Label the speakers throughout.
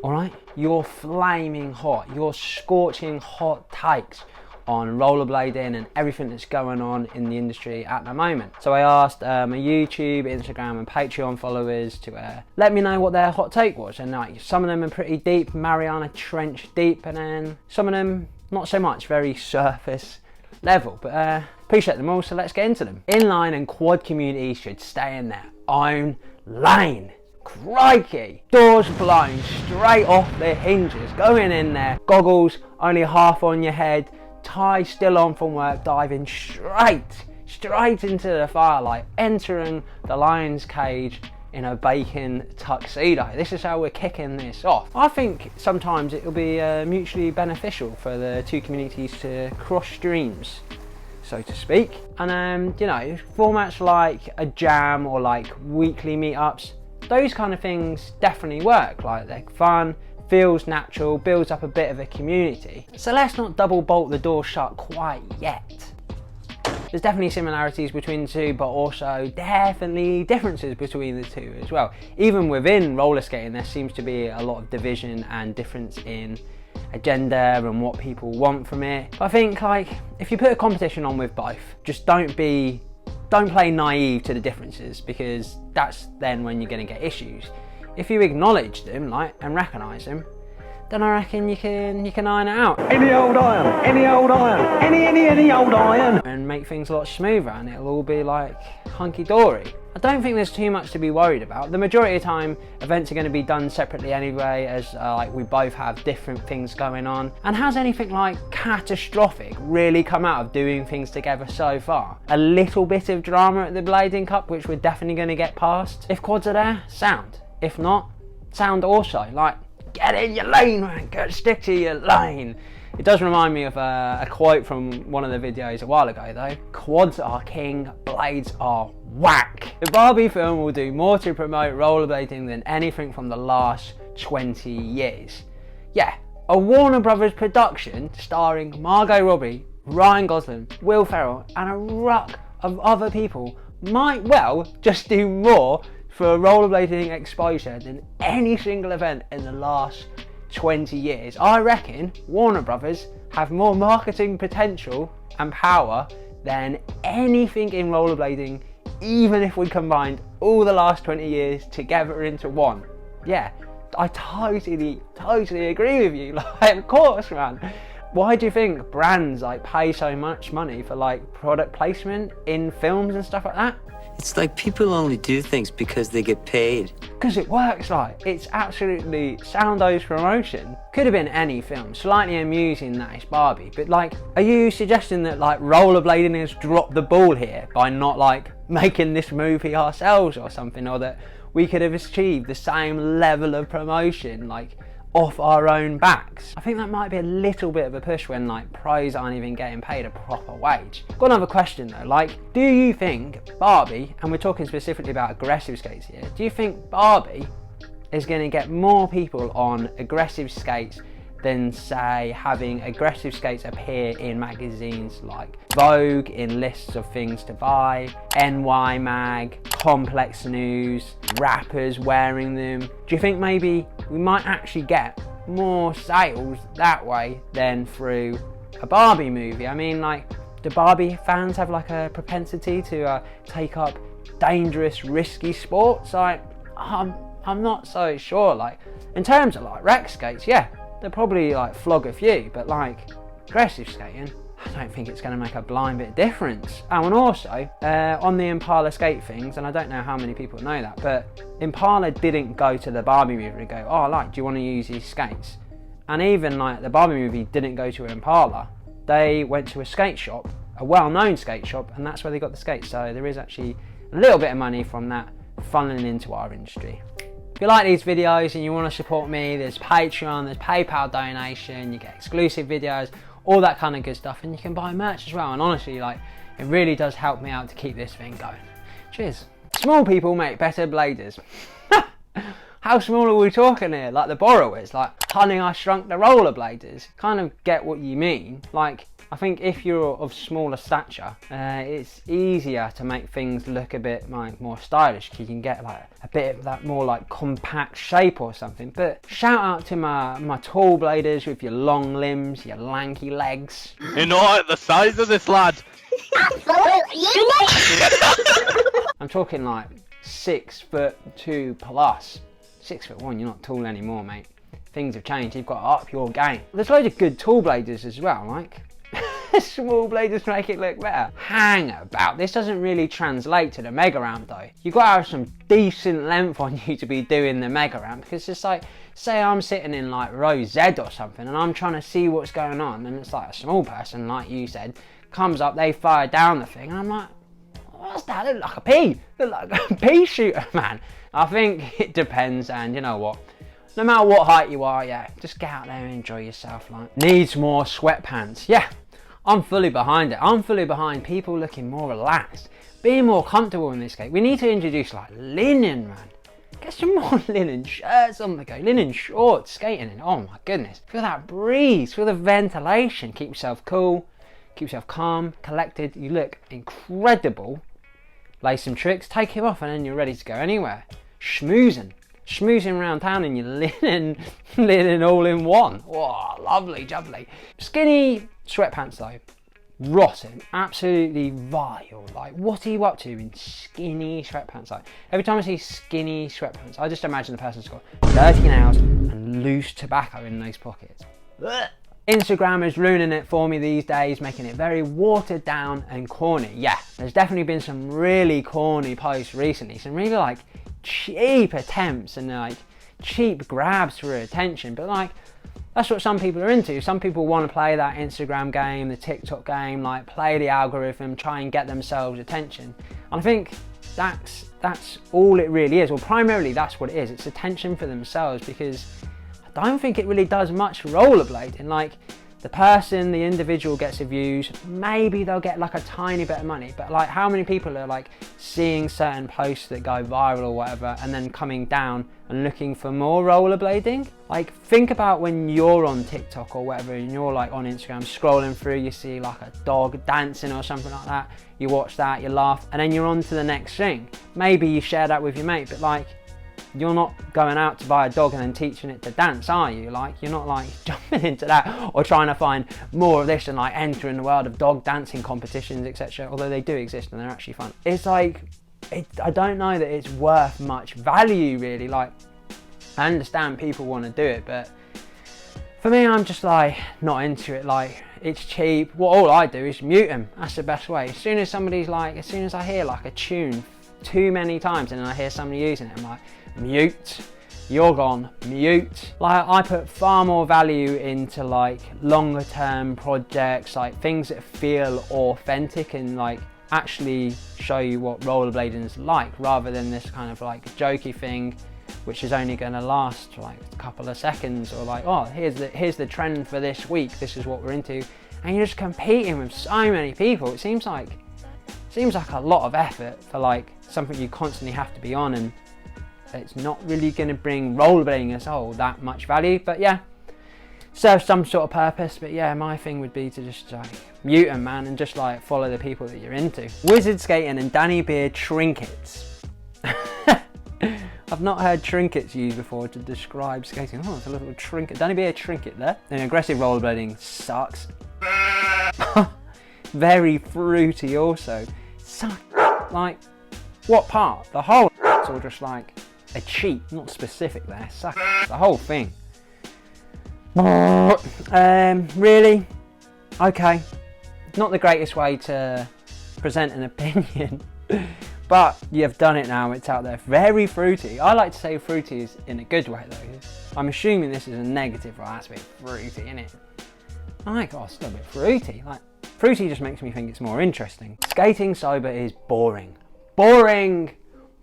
Speaker 1: Alright? Your flaming hot, your scorching hot takes on rollerblading and everything that's going on in the industry at the moment. So I asked my YouTube, Instagram and Patreon followers to let me know what their hot take was, and like some of them are pretty deep, Mariana Trench deep, and then some of them not so much, very surface level, but appreciate them all, so let's get into them. Inline and quad community should stay in their own lane. Crikey! Doors blown straight off the hinges, going in there, goggles only half on your head, tie still on from work, diving straight into the firelight, entering the lion's cage in a bacon tuxedo. This is how we're kicking this off. I think sometimes it will be mutually beneficial for the two communities to cross streams, so to speak. And you know, formats like a jam or like weekly meetups, those kind of things definitely work. Like, they're fun, feels natural, builds up a bit of a community. So let's not double bolt the door shut quite yet. There's definitely similarities between the two, but also definitely differences between the two as well. Even within roller skating, there seems to be a lot of division and difference in agenda and what people want from it. But I think, like, if you put a competition on with both, just don't play naive to the differences, because that's then when you're going to get issues. If you acknowledge them, like, and recognise them, then I reckon you can iron it out. Any old iron, any old iron, any old iron, and make things a lot smoother, and it'll all be like hunky-dory. I don't think there's too much to be worried about. The majority of the time, events are going to be done separately anyway, as like we both have different things going on. And has anything like catastrophic really come out of doing things together so far? A little bit of drama at the Blading Cup, which we're definitely going to get past. If quads are there, sound. If not, sound also. Like, get in your lane, man, stick to your lane. It does remind me of a quote from one of the videos a while ago though. Quads are king, blades are whack. The Barbie film will do more to promote rollerblading than anything from the last 20 years. Yeah, a Warner Brothers production starring Margot Robbie, Ryan Gosling, Will Ferrell and a ruck of other people might well just do more for rollerblading exposure than any single event in the last 20 years. I reckon Warner Brothers have more marketing potential and power than anything in rollerblading, even if we combined all the last 20 years together into one. Yeah, I totally agree with you. Like, of course, man. Why do you think brands like pay so much money for like product placement in films and stuff like that?
Speaker 2: It's like people only do things because they get paid.
Speaker 1: Because it works, like. It's absolutely soundo's promotion. Could have been any film. Slightly amusing that it's Barbie. But like, are you suggesting that like rollerblading has dropped the ball here by not like making this movie ourselves or something? Or that we could have achieved the same level of promotion like off our own backs? I think that might be a little bit of a push when like pros aren't even getting paid a proper wage. Got another question though, like, do you think Barbie, and we're talking specifically about aggressive skates here, do you think Barbie is going to get more people on aggressive skates than say having aggressive skates appear in magazines like Vogue, in lists of things to buy, NY Mag, Complex News, rappers wearing them? Do you think maybe we might actually get more sales that way than through a Barbie movie? I mean, like, do Barbie fans have like a propensity to take up dangerous, risky sports? Like, I'm not so sure. Like, in terms of like rec skates, yeah, they'll probably like flog a few, but like aggressive skating, I don't think it's going to make a blind bit of difference. Oh, and also on the Impala skate things, and I don't know how many people know that, but Impala didn't go to the Barbie movie and go, oh, like, do you want to use these skates? And even like the Barbie movie didn't go to Impala. They went to a skate shop, a well-known skate shop, and that's where they got the skates. So there is actually a little bit of money from that funneling into our industry. If you like these videos and you want to support me, there's Patreon, there's PayPal donation, you get exclusive videos, all that kind of good stuff, and you can buy merch as well. And honestly, like, it really does help me out to keep this thing going. Cheers. Small people make better bladers. How small are we talking here? Like the borrowers, like Honey, I Shrunk the Rollerbladers. Kind of get what you mean. Like, I think if you're of smaller stature, it's easier to make things look a bit like more stylish. You can get like a bit of that more like compact shape or something. But shout out to my tall bladers with your long limbs, your lanky legs.
Speaker 3: You're not the size of this lad.
Speaker 1: I'm talking like 6'2" plus. 6'1", you're not tall anymore, mate. Things have changed, you've got to up your game. There's loads of good tall bladers as well, like small bladers make it look better. Hang about, this doesn't really translate to the mega ramp though. You've got to have some decent length on you to be doing the mega ramp, because it's like, say I'm sitting in like row Z or something and I'm trying to see what's going on, and it's like a small person, like you said, comes up, they fire down the thing, and I'm like, what's that? Look like a pea. Look like a pea shooter, man. I think it depends, and you know what? No matter what height you are, yeah, just get out there and enjoy yourself. Like, needs more sweatpants. Yeah, I'm fully behind it. I'm fully behind people looking more relaxed, being more comfortable in this skate. We need to introduce like linen, man. Get some more linen shirts on the go, linen shorts, skating in. Oh my goodness. Feel that breeze, feel the ventilation. Keep yourself cool, keep yourself calm, collected. You look incredible. Lay some tricks, take it off, and then you're ready to go anywhere. Schmoozing around town in your linen all in one. Oh, lovely, jubbly. Skinny sweatpants though, rotten, absolutely vile. Like, what are you up to in skinny sweatpants? Like, every time I see skinny sweatpants, I just imagine the person's got dirty nails and loose tobacco in those pockets. Ugh. Instagram is ruining it for me these days, making it very watered down and corny. Yeah, there's definitely been some really corny posts recently, some really like cheap attempts and like cheap grabs for attention, but like that's what some people are into. Some people want to play that Instagram game, the TikTok game, like play the algorithm, try and get themselves attention. And I think that's all it really is, or primarily that's what it is. It's attention for themselves, because I don't think it really does much for rollerblading. Like, the person, the individual gets the views, maybe they'll get like a tiny bit of money, but like how many people are like seeing certain posts that go viral or whatever and then coming down and looking for more rollerblading? Like, think about when you're on TikTok or whatever and you're like on Instagram scrolling through, you see like a dog dancing or something like that, you watch that, you laugh, and then you're on to the next thing. Maybe you share that with your mate, but like, you're not going out to buy a dog and then teaching it to dance, are you? Like, you're not like jumping into that or trying to find more of this and like entering the world of dog dancing competitions, etc. Although they do exist and they're actually fun. It's like, I don't know that it's worth much value really. Like, I understand people want to do it, but for me, I'm just like not into it. Like, it's cheap. All I do is mute them. That's the best way. As soon as somebody's like, as soon as I hear like a tune too many times and then I hear somebody using it, I'm like, mute, you're gone, mute. Like, I put far more value into like longer term projects, like things that feel authentic and like actually show you what rollerblading's like, rather than this kind of like jokey thing which is only going to last for like a couple of seconds, or like, oh, here's the trend for this week, this is what we're into, and you're just competing with so many people. It seems like a lot of effort for like something you constantly have to be on, and it's not really going to bring rollerblading as a whole that much value. But yeah, serve some sort of purpose. But yeah, my thing would be to just like mute them, man, and just like follow the people that you're into. Wizard skating and Danny Beard trinkets. I've not heard trinkets used before to describe skating. Oh, it's a little trinket. Danny Beard trinket there. And aggressive rollerblading sucks. Very fruity also. Suck. Like, what part? The whole, or just like a cheat, not specific there. Suck. The whole thing. Really? Okay. Not the greatest way to present an opinion, but you've done it now, it's out there. Very fruity. I like to say fruity is in a good way though. I'm assuming this is a negative, right? That's a bit fruity, isn't it? Like, oh, it's still a bit fruity. Like, fruity just makes me think it's more interesting. Skating sober is boring. Boring!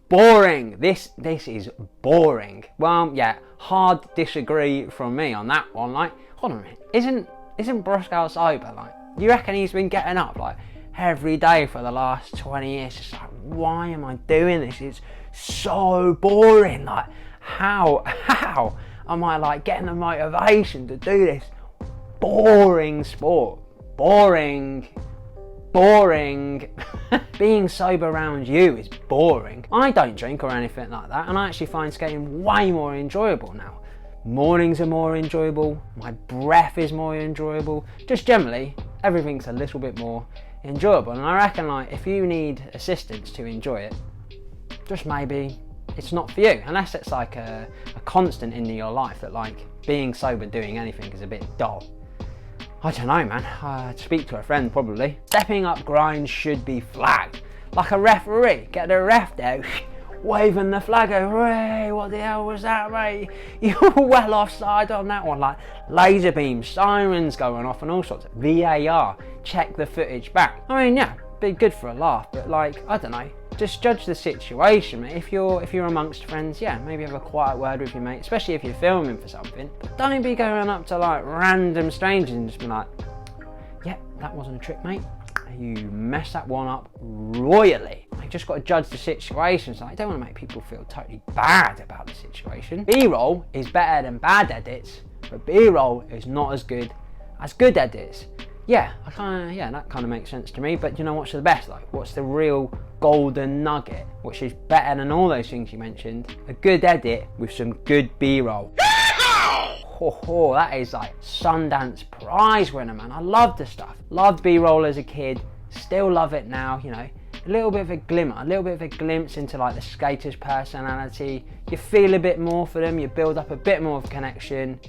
Speaker 1: Boring! This is boring. Well, yeah, hard disagree from me on that one. Like, hold on a minute. Isn't Broscow sober? Like, you reckon he's been getting up like every day for the last 20 years? Just like, why am I doing this? It's so boring. Like, how am I like getting the motivation to do this boring sport? Boring. Being sober around you is boring. I don't drink or anything like that, and I actually find skating way more enjoyable now. Mornings are more enjoyable, my breath is more enjoyable, just generally everything's a little bit more enjoyable. And I reckon like if you need assistance to enjoy it, just maybe it's not for you, unless it's like a constant in your life that like being sober doing anything is a bit dull. I don't know, man. I'd speak to a friend probably. Stepping up grinds should be flagged. Like a referee, get the ref there, waving the flag over, hey, what the hell was that, mate? You were well offside on that one. Like laser beams, sirens going off and all sorts of VAR, check the footage back. I mean, yeah, be good for a laugh, but like, I don't know. Just judge the situation, mate. If you're amongst friends, yeah, maybe have a quiet word with your mate, especially if you're filming for something. But don't be going up to like random strangers and just be like, yeah, that wasn't a trick, mate. You messed that one up royally. You just got to judge the situation. So I don't want to make people feel totally bad about the situation. B-roll is better than bad edits, but B-roll is not as good as good edits. Yeah, that kind of makes sense to me. But you know what's the best? Like, what's the real golden nugget, which is better than all those things you mentioned? A good edit with some good B-roll. Oh, that is like Sundance prize winner, man. I love the stuff. Loved B-roll as a kid, still love it now, you know. A little bit of a glimmer, a little bit of a glimpse into like the skater's personality. You feel a bit more for them, you build up a bit more of a connection.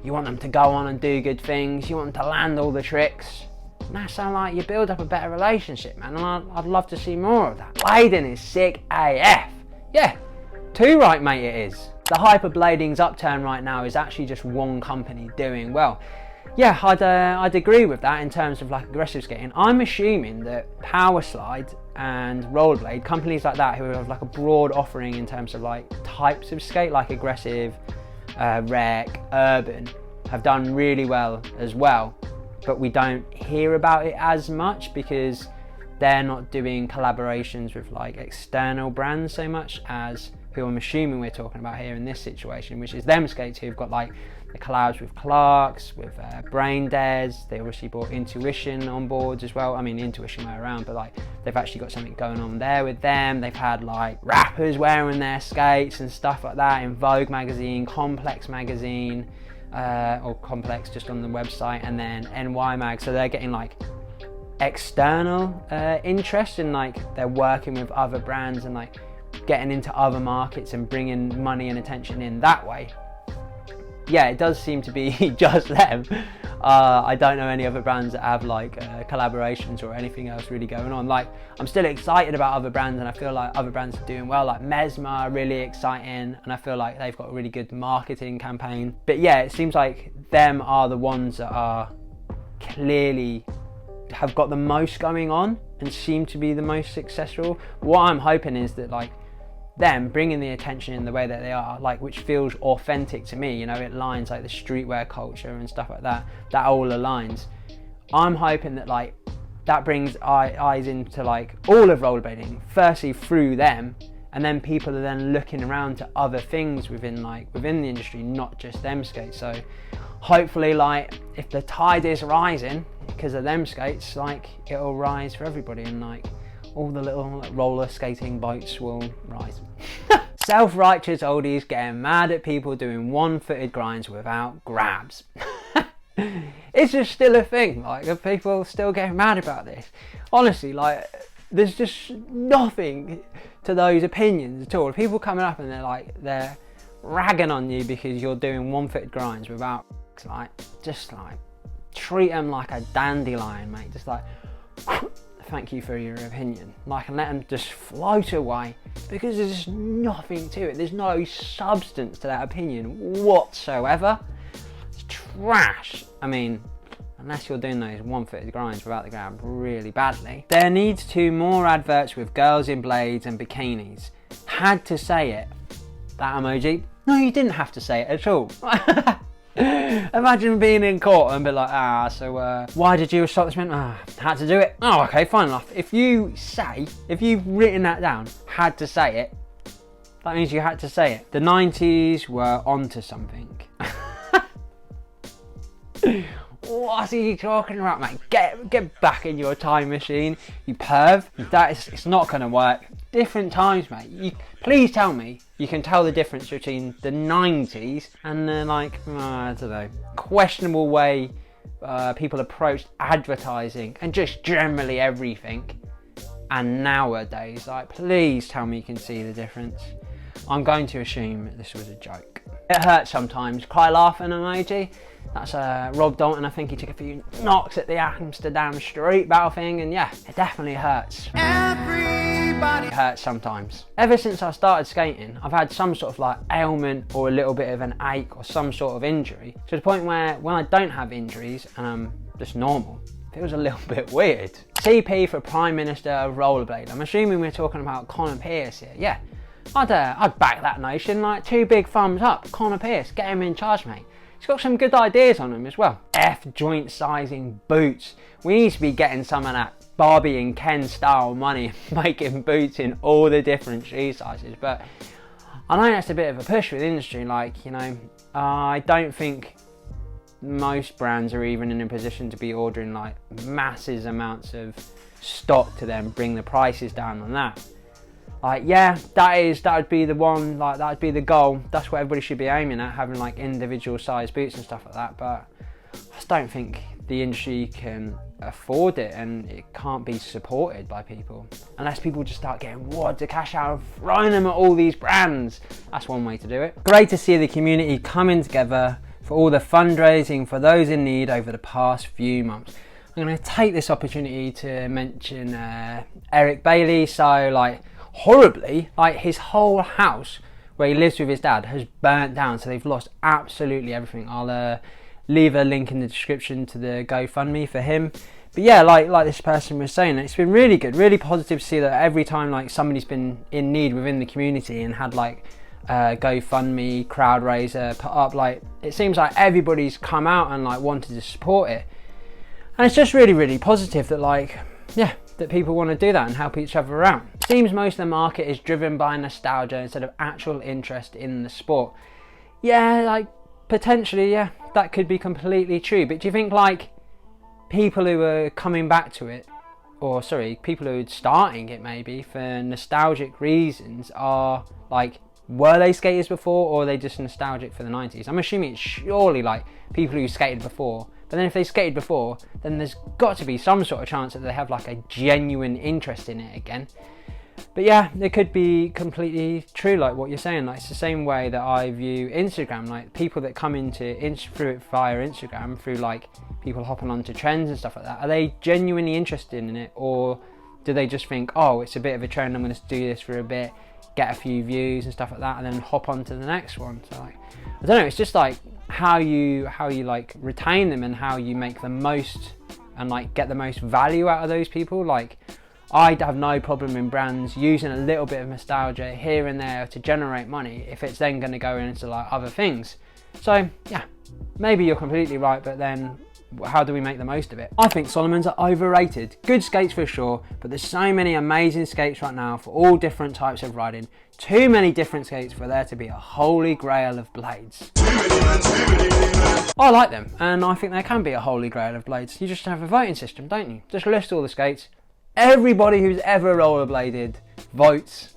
Speaker 1: You want them to go on and do good things, you want them to land all the tricks. And that's how like you build up a better relationship, man, and I'd love to see more of that. Blading is sick AF. Yeah, too right, mate, it is. The hyperblading's upturn right now is actually just one company doing well. Yeah, I'd agree with that in terms of like aggressive skating. I'm assuming that Power Slide and Rollerblade, companies like that who have like a broad offering in terms of like types of skate, like aggressive, rec, urban, have done really well as well. But we don't hear about it as much because they're not doing collaborations with like external brands so much as who I'm assuming we're talking about here in this situation, which is them skates who've got like the collabs with Clarks, with Brain Dares. They obviously brought Intuition on boards as well. I mean, Intuition were around, but like they've actually got something going on there with them. They've had like rappers wearing their skates and stuff like that in Vogue magazine, Complex magazine, or Complex just on the website, and then NY mag. So they're getting like external interest, and like they're working with other brands and like getting into other markets and bringing money and attention in that way. Yeah, it does seem to be just them. I don't know any other brands that have like collaborations or anything else really going on. Like, I'm still excited about other brands, and I feel like other brands are doing well, like Mesmer, really exciting, and I feel like they've got a really good marketing campaign. But yeah, it seems like them are the ones that are clearly have got the most going on and seem to be the most successful. What I'm hoping is that like them bringing the attention in the way that they are, like, which feels authentic to me, you know, it aligns like the streetwear culture and stuff like that, that all aligns. I'm hoping that like that brings eyes into like all of rollerblading, firstly through them, and then people are then looking around to other things within the industry, not just them skates. So hopefully, like, if the tide is rising because of them skates, like, it'll rise for everybody, and like all the little roller skating boats will rise. Self-righteous oldies getting mad at people doing one-footed grinds without grabs. It's just still a thing, like, are people still getting mad about this? Honestly, like, there's just nothing to those opinions at all. People coming up and they're ragging on you because you're doing one-footed grinds without, like, just like, treat them like a dandelion, mate. Just like, thank you for your opinion, like, and let them just float away, because there's just nothing to it. There's no substance to that opinion whatsoever. It's trash. I mean, unless you're doing those one-footed grinds without the grab really badly. There needs to be more adverts with girls in blades and bikinis. Had to say it. That emoji. No, you didn't have to say it at all. Imagine being in court and be like, so why did you stop this man? Had to do it. Oh, okay, fine enough. If you've written that down, had to say it, That means you had to say it. The 90s were onto something. What are you talking about, mate? Get back in your time machine, you perv. It's not gonna work. Different times, mate. Please tell me you can tell the difference between the 90s and the, like, I don't know, questionable way people approached advertising and just generally everything, and nowadays. Like, please tell me you can see the difference. I'm going to assume this was a joke. It hurts sometimes. Cry laughing emoji. That's Rob Dalton. I think he took a few knocks at the Amsterdam street battle thing, and yeah, it definitely hurts. Everybody hurts sometimes. Ever since I started skating, I've had some sort of like ailment or a little bit of an ache or some sort of injury, to the point where when I don't have injuries and I'm just normal, it feels a little bit weird. CP for Prime Minister of Rollerblade. I'm assuming we're talking about Connor Pierce here. Yeah, I'd back that notion. Like, 2 big thumbs up. Connor Pierce, get him in charge, mate. He's got some good ideas on him as well. F joint sizing boots. We need to be getting some of that Barbie and Ken style money, making boots in all the different shoe sizes. But I know that's a bit of a push with the industry. Like, you know, I don't think most brands are even in a position to be ordering like massive amounts of stock to then bring the prices down on that. Like, yeah, that would be the one, like, that would be the goal. That's what everybody should be aiming at, having like individual size boots and stuff like that. But I just don't think the industry can afford it, and it can't be supported by people unless people just start getting wads of cash out and throwing them at all these brands. That's one way to do it. Great to see the community coming together for all the fundraising for those in need over the past few months. I'm going to take this opportunity to mention Eric Bailey. So, like, horribly, like, his whole house where he lives with his dad has burnt down, so they've lost absolutely everything. I'll leave a link in the description to the GoFundMe for him. But yeah, like this person was saying, it's been really good, really positive to see that every time like somebody's been in need within the community and had like GoFundMe, crowd raiser put up, like, it seems like everybody's come out and like wanted to support it. And it's just really, really positive that, like, yeah, that people want to do that and help each other out. It seems most of the market is driven by nostalgia instead of actual interest in the sport. Yeah, like, potentially, yeah, that could be completely true. But do you think, like, people who are coming back to it, or sorry, people who are starting it maybe for nostalgic reasons are, like, were they skaters before, or are they just nostalgic for the 90s? I'm assuming it's surely, like, people who skated before. But then if they skated before, then there's got to be some sort of chance that they have like a genuine interest in it again. But yeah, it could be completely true, like what you're saying. Like, it's the same way that I view Instagram. Like, people that come through it via Instagram, through like people hopping onto trends and stuff like that, are they genuinely interested in it, or do they just think, oh, it's a bit of a trend, I'm going to do this for a bit, get a few views and stuff like that, and then hop on to the next one? So, like, I don't know, it's just like how you like retain them and how you make the most and like get the most value out of those people. Like, I'd have no problem in brands using a little bit of nostalgia here and there to generate money if it's then going to go into like other things. So yeah, maybe you're completely right, but then how do we make the most of it? I think Salomons are overrated. Good skates for sure, but there's so many amazing skates right now for all different types of riding. Too many different skates for there to be a holy grail of blades. I like them, and I think there can be a holy grail of blades. You just have a voting system, don't you? Just list all the skates. Everybody who's ever rollerbladed votes.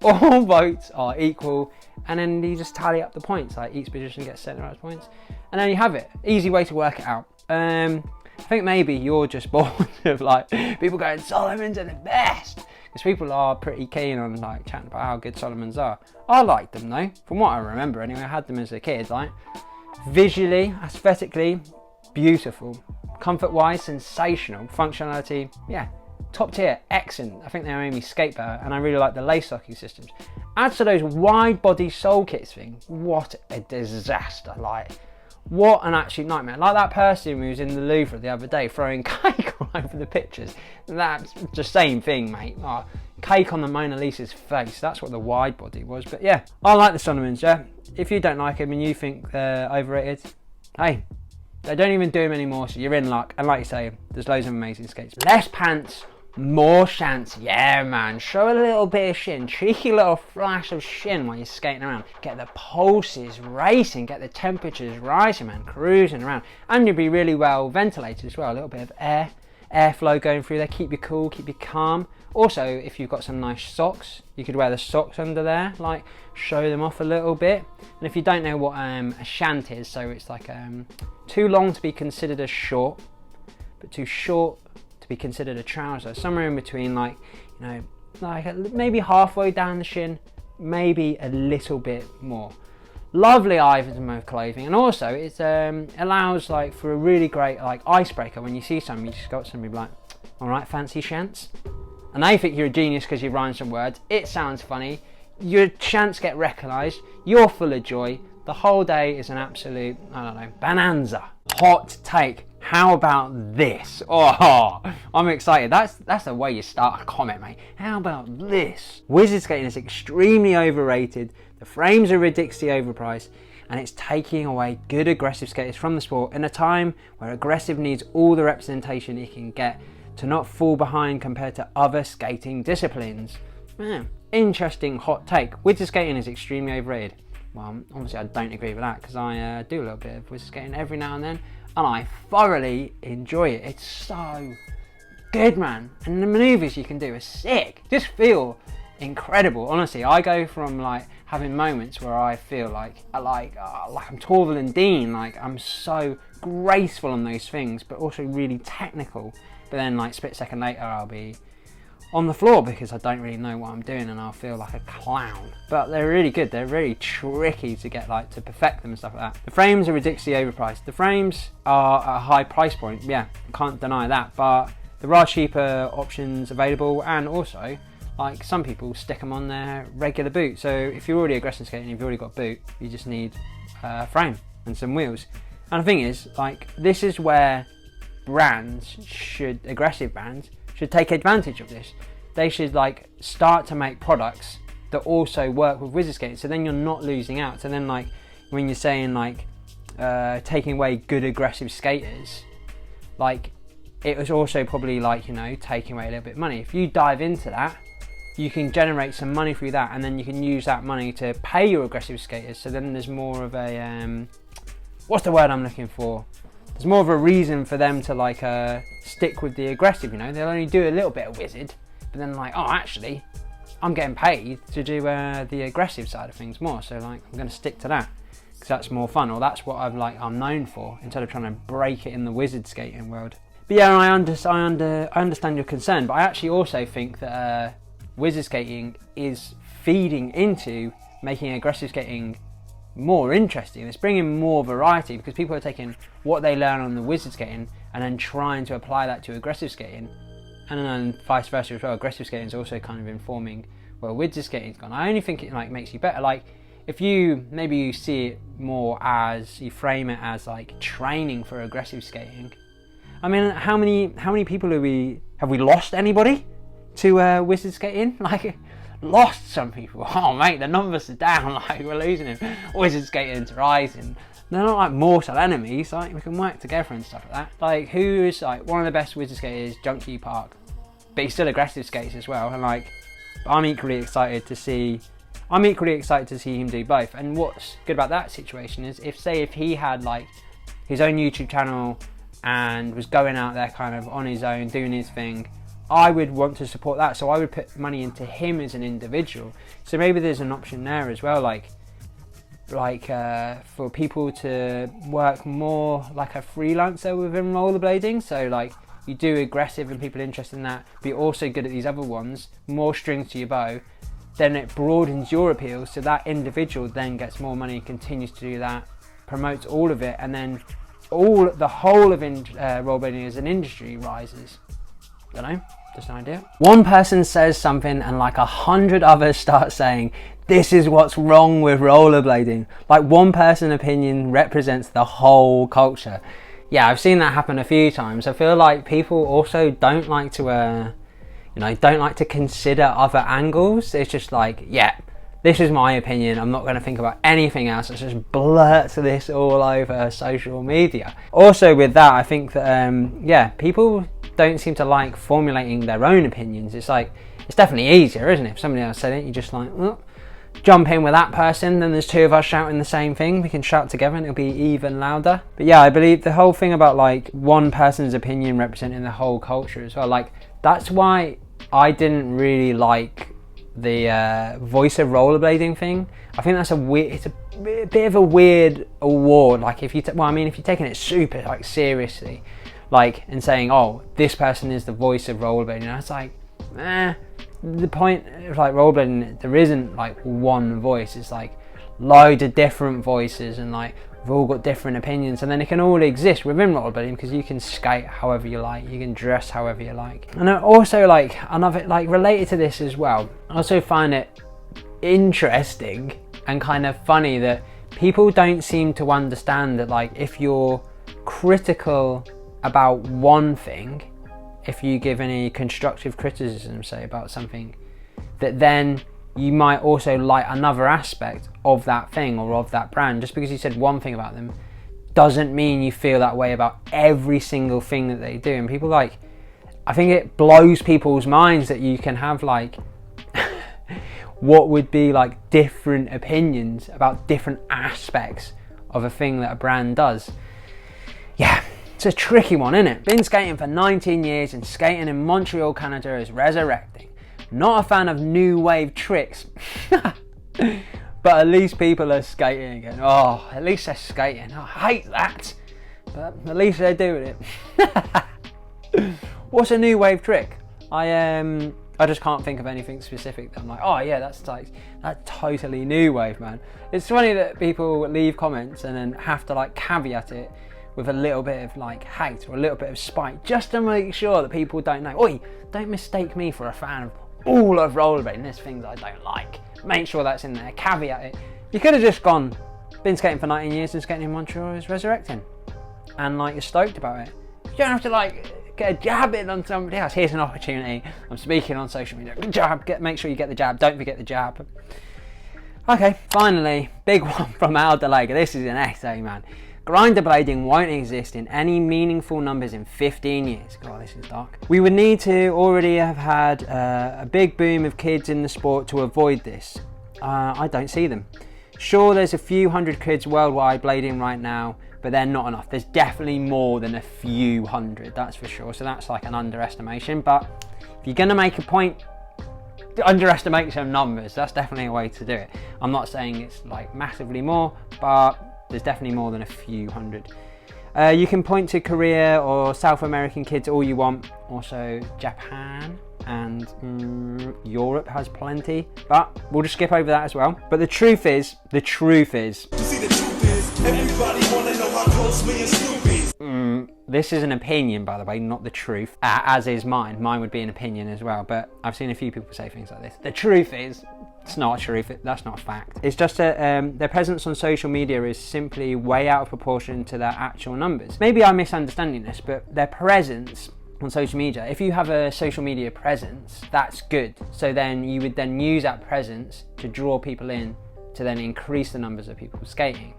Speaker 1: All votes are equal, and then you just tally up the points. Like, each position gets set amount of points, and then you have it. Easy way to work it out. I think maybe you're just bored of like people going, Salomons are the best, because people are pretty keen on like chatting about how good Salomons are. I like them though, from what I remember anyway. I had them as a kid. Like, visually, aesthetically, beautiful. Comfort wise, sensational. Functionality, yeah, top tier, excellent. I think they made me skate better, and I really like the lace locking systems. Add to those wide body sole kits thing, what a disaster. Like, what an absolute nightmare. Like that person who was in the Louvre the other day throwing cake all over the pictures. That's the same thing, mate. Oh, cake on the Mona Lisa's face. That's what the wide body was. But yeah, I like the Salomons, yeah. If you don't like them and you think they're overrated, hey, they don't even do them anymore, so you're in luck. And like you say, there's loads of amazing skates. Less pants, More Shants, yeah man, show a little bit of shin, cheeky little flash of shin while you're skating around. Get the pulses racing, get the temperatures rising man, cruising around. And you'll be really well ventilated as well, a little bit of airflow going through there, keep you cool, keep you calm. Also, if you've got some nice socks, you could wear the socks under there, like show them off a little bit. And if you don't know what a shant is, so it's like too long to be considered a short, but too short to be considered a trouser, somewhere in between, like, you know, like maybe halfway down the shin, maybe a little bit more. Lovely item of clothing, and also it allows like for a really great like icebreaker. When you see something, you just got somebody like, all right, fancy Shants, and they think you're a genius because you rhyme some words. It sounds funny. Your Shants get recognised. You're full of joy. The whole day is an absolute, I don't know, bonanza. Hot take. How about this? Oh, I'm excited. That's the way you start a comment, mate. How about this? Wizard skating is extremely overrated. The frames are ridiculously overpriced, and it's taking away good aggressive skaters from the sport in a time where aggressive needs all the representation it can get to not fall behind compared to other skating disciplines. Interesting hot take. Wizard skating is extremely overrated. Well, obviously I don't agree with that because I do a little bit of wizard skating every now and then, and I thoroughly enjoy it. It's so good, man, and the maneuvers you can do are sick. Just feel incredible. Honestly, I go from like having moments where I feel like I'm taller than Dean, like I'm so graceful on those things, but also really technical. But then like split second later, I'll be on the floor because I don't really know what I'm doing, and I'll feel like a clown. But they're really good. They're really tricky to get, like, to perfect them and stuff like that. The frames are ridiculously overpriced. The frames are at a high price point, yeah, can't deny that, but there are cheaper options available, and also like some people stick them on their regular boot. So if you're already aggressive skating, you've already got a boot, you just need a frame and some wheels. And the thing is, like, this is where brands aggressive brands should take advantage of this. They should like start to make products that also work with wizard skating, so then you're not losing out. So then, like, when you're saying like taking away good aggressive skaters, like, it was also probably like, you know, taking away a little bit of money. If you dive into that, you can generate some money through that, and then you can use that money to pay your aggressive skaters. So then there's more of a what's the word I'm looking for? There's more of a reason for them to like stick with the aggressive, you know. They'll only do a little bit of wizard, but then like, oh, actually I'm getting paid to do the aggressive side of things more, so like I'm going to stick to that because that's more fun, or that's what I'm known for, instead of trying to break it in the wizard skating world. But yeah, I understand your concern, but I actually also think that wizard skating is feeding into making aggressive skating more interesting. It's bringing more variety because people are taking what they learn on the wizard skating and then trying to apply that to aggressive skating, and then vice versa as well. Aggressive skating is also kind of informing where wizard skating's gone. I only think it like makes you better. Like, if you see it more as, you frame it as like training for aggressive skating. I mean, how many people have we lost anybody to wizard skating? Like, lost some people. Oh mate, the numbers are down, like we're losing him. Wizard skating's rising. They're not like mortal enemies, like we can work together and stuff like that. Like, who is like one of the best wizard skaters? Junkie Park, but he still aggressive skates as well, and like I'm equally excited to see him do both. And what's good about that situation is, if he had like his own YouTube channel and was going out there kind of on his own doing his thing, I would want to support that, so I would put money into him as an individual. So maybe there's an option there as well, like for people to work more like a freelancer within rollerblading. So like, you do aggressive and people are interested in that, but you're also good at these other ones, more strings to your bow, then it broadens your appeal, so that individual then gets more money, continues to do that, promotes all of it, and then the whole of rollerblading as an industry rises. Don't know, just an idea. One person says something and like 100 others start saying, this is what's wrong with rollerblading. Like, one person's opinion represents the whole culture. Yeah, I've seen that happen a few times. I feel like people also don't like to consider other angles. It's just like, yeah, this is my opinion. I'm not going to think about anything else. Let's just blurt this all over social media. Also with that, I think that, yeah, people don't seem to like formulating their own opinions. It's like, it's definitely easier, isn't it? If somebody else said it, you just like, oh, jump in with that person, then there's two of us shouting the same thing. We can shout together and it'll be even louder. But yeah, I believe the whole thing about like one person's opinion representing the whole culture as well. Like, that's why I didn't really like the voice of rollerblading thing. I think that's it's a bit of a weird award. Like, if you if you're taking it super like seriously, like, and saying, oh, this person is the voice of rollerblading, that's like, the point of like rollerblading, there isn't like one voice. It's like loads of different voices, and like we've all got different opinions, and then it can all exist within rollerblading because you can skate however you like, you can dress however you like. And also, like, another, like, related to this as well, I also find it interesting and kind of funny that people don't seem to understand that, like, if you're critical about one thing, if you give any constructive criticism, say, about something, that then you might also like another aspect of that thing or of that brand. Just because you said one thing about them doesn't mean you feel that way about every single thing that they do. And people, like, I think it blows people's minds that you can have like what would be like different opinions about different aspects of a thing that a brand does. Yeah, it's a tricky one, isn't it? Been skating for 19 years and skating in Montreal, Canada is resurrecting. Not a fan of new wave tricks, but at least people are skating again. Oh, at least they're skating. I hate that, but at least they're doing it. What's a new wave trick? I just can't think of anything specific that I'm like, oh yeah, that's totally new wave, man. It's funny that people leave comments and then have to like caveat it with a little bit of like hate or a little bit of spite, just to make sure that people don't know. Oi, don't mistake me for a fan of all of rollerblading. There's things I don't like. Make sure that's in there. Caveat it. You could have just gone, been skating for 19 years and skating in Montreal is resurrecting, and like you're stoked about it. You don't have to like get a jab in on somebody else. Here's an opportunity. I'm speaking on social media. Good job. Make sure you get the jab. Don't forget the jab. Okay, finally, big one from Aldelega. This is an essay, man. Grinderblading won't exist in any meaningful numbers in 15 years. God, this is dark. We would need to already have had a big boom of kids in the sport to avoid this. I don't see them. Sure, there's a few hundred kids worldwide blading right now, but they're not enough. There's definitely more than a few hundred, that's for sure. So that's like an underestimation. But if you're going to make a point, underestimate some numbers. That's definitely a way to do it. I'm not saying it's like massively more, but there's definitely more than a few hundred. You can point to Korea or South American kids all you want. Also Japan and Europe has plenty, but we'll just skip over that as well. But the truth is,
Speaker 4: everybody wanna know how close me and Snoop is.
Speaker 1: This is an opinion, by the way, not the truth, as is mine. Mine would be an opinion as well, but I've seen a few people say things like this. The truth is, it's not truth, that's not a fact. It's just that their presence on social media is simply way out of proportion to their actual numbers. Maybe I'm misunderstanding this, but their presence on social media, if you have a social media presence, that's good. So then you would then use that presence to draw people in to then increase the numbers of people skating.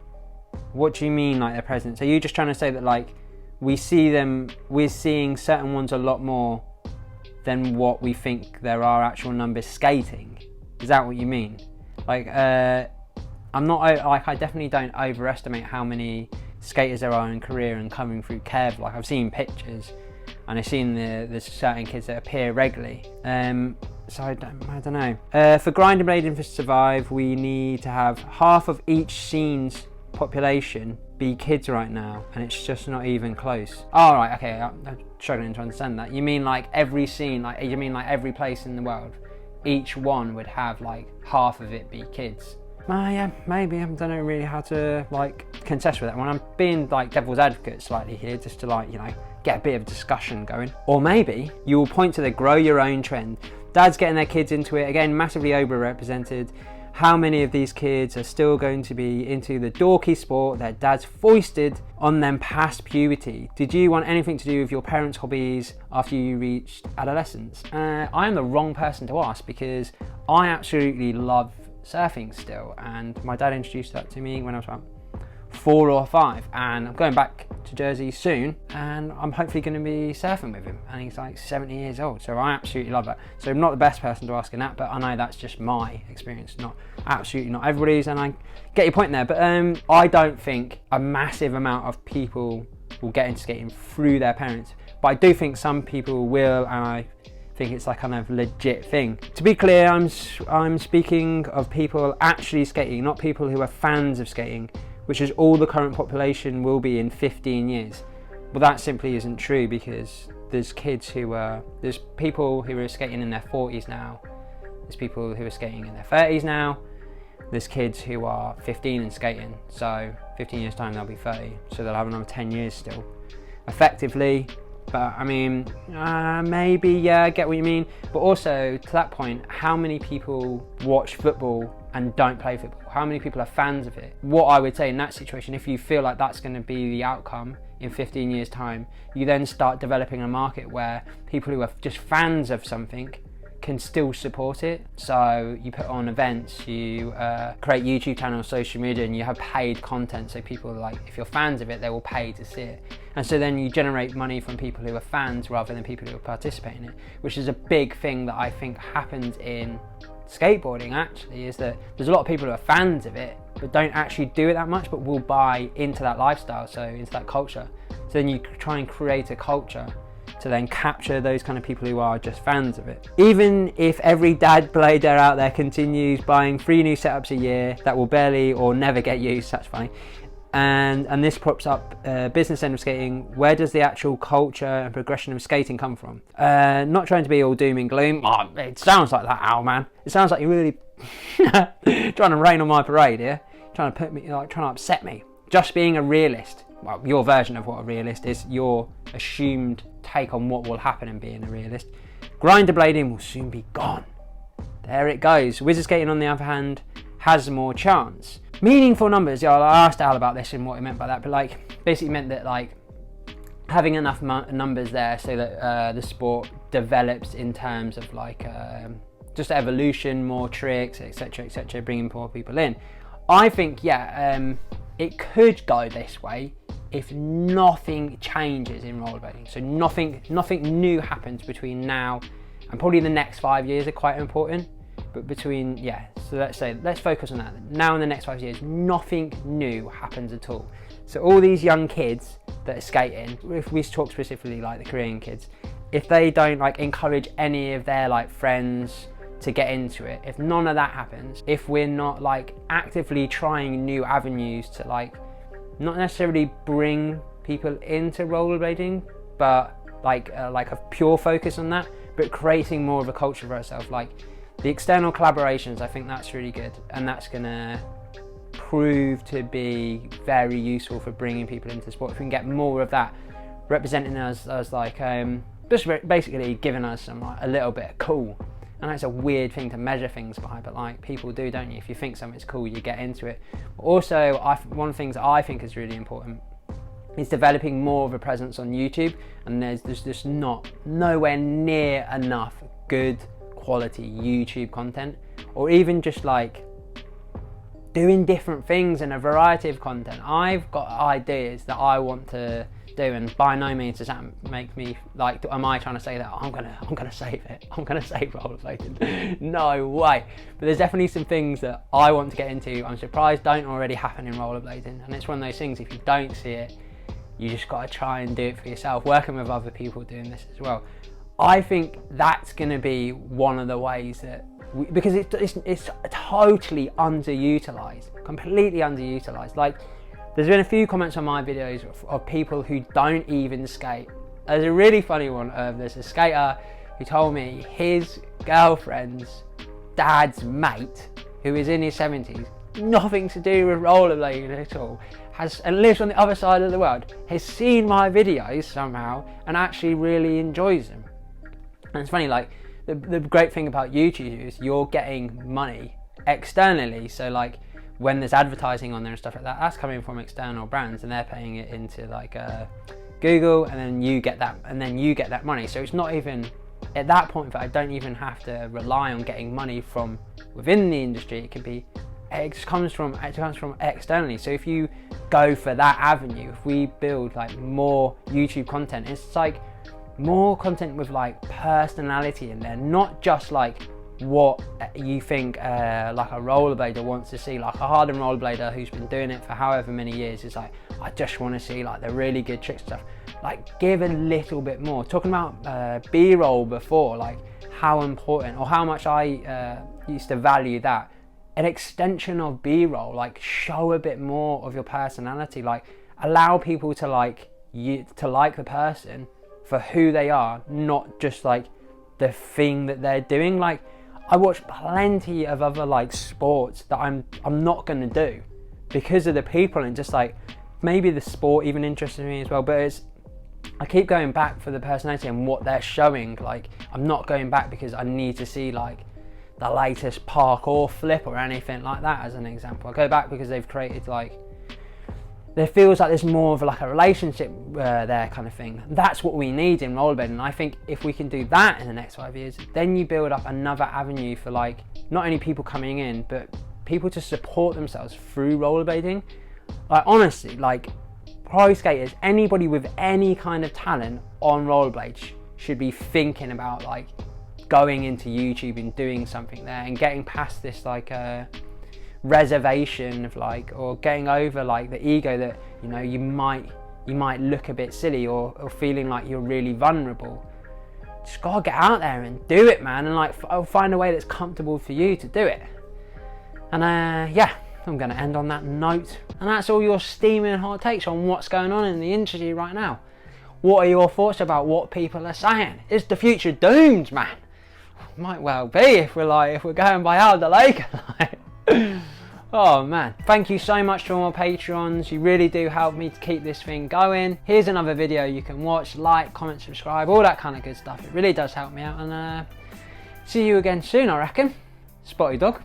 Speaker 1: What do you mean, like their presence? Are you just trying to say that like we're seeing certain ones a lot more than what we think there are actual numbers skating? Is that what you mean? Like, I'm not like, I definitely don't overestimate how many skaters there are in Korea and coming through Kev. Like, I've seen pictures and I've seen the certain kids that appear regularly. So I don't know. For Grinderblading to survive, we need to have half of each scene's population be kids right now, and it's just not even close. Oh, right, okay, I'm struggling to understand that. You mean like every scene, like you mean like every place in the world, each one would have like half of it be kids? Yeah, maybe. I don't know really how to like contest with that one. I'm being like devil's advocate slightly here, just to like, you know, get a bit of discussion going. Or maybe you will point to the grow your own trend. Dads getting their kids into it, again, massively overrepresented. How many of these kids are still going to be into the dorky sport their dads foisted on them past puberty? Did you want anything to do with your parents' hobbies after you reached adolescence? I am the wrong person to ask, because I absolutely love surfing still, and my dad introduced that to me when I was about 4 or 5, and I'm going back to Jersey soon, and I'm hopefully going to be surfing with him, and he's like 70 years old, so I absolutely love that. So I'm not the best person to ask in that, but I know that's just my experience, absolutely not everybody's, and I get your point there. But I don't think a massive amount of people will get into skating through their parents, but I do think some people will, and I think it's like kind of legit thing. To be clear, I'm speaking of people actually skating, not people who are fans of skating, which is all the current population will be in 15 years. Well, that simply isn't true, because there's people who are skating in their 40s now, there's people who are skating in their 30s now, there's kids who are 15 and skating, so 15 years time they'll be 30, so they'll have another 10 years still, effectively. But I mean, maybe, yeah, I get what you mean. But also, to that point, how many people watch football and don't play football? How many people are fans of it? What I would say in that situation, if you feel like that's going to be the outcome in 15 years time, you then start developing a market where people who are just fans of something can still support it. So you put on events, you create YouTube channels, social media, and you have paid content, so people, like, if you're fans of it, they will pay to see it. And so then you generate money from people who are fans rather than people who participate in it, which is a big thing that I think happens in skateboarding, actually, is that there's a lot of people who are fans of it but don't actually do it that much, but will buy into that lifestyle, so into that culture. So then you try and create a culture to then capture those kind of people who are just fans of it. Even if every dad blader out there continues buying 3 new setups a year that will barely or never get used, that's funny, and this props up business end of skating, where does the actual culture and progression of skating come from? Not trying to be all doom and gloom. Oh, it sounds like that, Al, man. It sounds like you're really trying to rain on my parade here, trying to put me, like, trying to upset me. Just being a realist. Well, your version of what a realist is, your assumed take on what will happen in being a realist. Grinderblading will soon be gone. There it goes. Wizard skating, on the other hand, has more chance. Meaningful numbers. Yeah, I asked Al about this and what he meant by that, but like basically meant that like having enough numbers there so that the sport develops in terms of like just evolution, more tricks, etc., bringing more people in. I think, yeah, it could go this way if nothing changes in rollerblading. So nothing new happens between now and probably the next 5 years are quite important. But between, yeah, so let's focus on that. Now in the next 5 years, nothing new happens at all. So all these young kids that are skating, if we talk specifically like the Korean kids, if they don't like encourage any of their like friends to get into it, if none of that happens, if we're not like actively trying new avenues to like, not necessarily bring people into rollerblading, but like a pure focus on that, but creating more of a culture for ourselves, like the external collaborations, I think that's really good, and that's gonna prove to be very useful for bringing people into the sport. If we can get more of that, representing us as like just basically giving us some like a little bit of cool. And that's a weird thing to measure things by, but like people do, don't you? If you think something's cool, you get into it. Also, one of the things that I think is really important is developing more of a presence on YouTube, and there's just nowhere near enough good quality YouTube content, or even just like doing different things and a variety of content. I've got ideas that I want to do, and by no means does that make me like, am I trying to say that I'm gonna save it, I'm gonna save rollerblading? No way. But there's definitely some things that I want to get into, I'm surprised don't already happen in rollerblading, and it's one of those things, if you don't see it, you just got to try and do it for yourself, working with other people doing this as well. I think that's going to be one of the ways that because it's totally underutilized, completely underutilized. Like, there's been a few comments on my videos of people who don't even skate. There's a really funny one of there's a skater who told me his girlfriend's dad's mate, who is in his 70s, nothing to do with rollerblading at all, and lives on the other side of the world, has seen my videos somehow and actually really enjoys them. And it's funny, like the great thing about YouTube is you're getting money externally, so like when there's advertising on there and stuff like that, that's coming from external brands and they're paying it into like Google, and then you get that money. So it's not even at that point, I don't even have to rely on getting money from within the industry. It comes from externally. So if you go for that avenue, if we build like more YouTube content, it's like more content with like personality in there, not just like what you think like a rollerblader wants to see. Like a hardened rollerblader who's been doing it for however many years is like, I just want to see like the really good trick stuff. Like give a little bit more. Talking about B-roll before, like how important or how much I used to value that. An extension of B-roll, like show a bit more of your personality, like allow people to like you, to like the person for who they are, not just like the thing that they're doing. Like I watch plenty of other like sports that I'm not gonna do because of the people, and just like maybe the sport even interests me as well, but I keep going back for the personality and what they're showing. Like I'm not going back because I need to see like the latest parkour flip or anything like that as an example. I go back because they've created like, there feels like there's more of like a relationship there kind of thing. That's what we need in rollerblading, and I think if we can do that in the next 5 years, then you build up another avenue for like not only people coming in, but people to support themselves through rollerblading. Like honestly, like pro skaters, anybody with any kind of talent on rollerblades should be thinking about like going into YouTube and doing something there and getting past this like reservation of like, or getting over like the ego that, you know, you might look a bit silly or feeling like you're really vulnerable. Just gotta get out there and do it, man, and like find a way that's comfortable for you to do it. And yeah, I'm gonna end on that note, and that's all your steaming hot takes on what's going on in the industry right now. What are your thoughts about what people are saying? Is the future doomed, man? Might well be if we're going by how the lake. Oh man, thank you so much to all my patrons. You really do help me to keep this thing going. Here's another video you can watch, like, comment, subscribe, all that kind of good stuff. It really does help me out, and see you again soon, I reckon. Spotty Dog.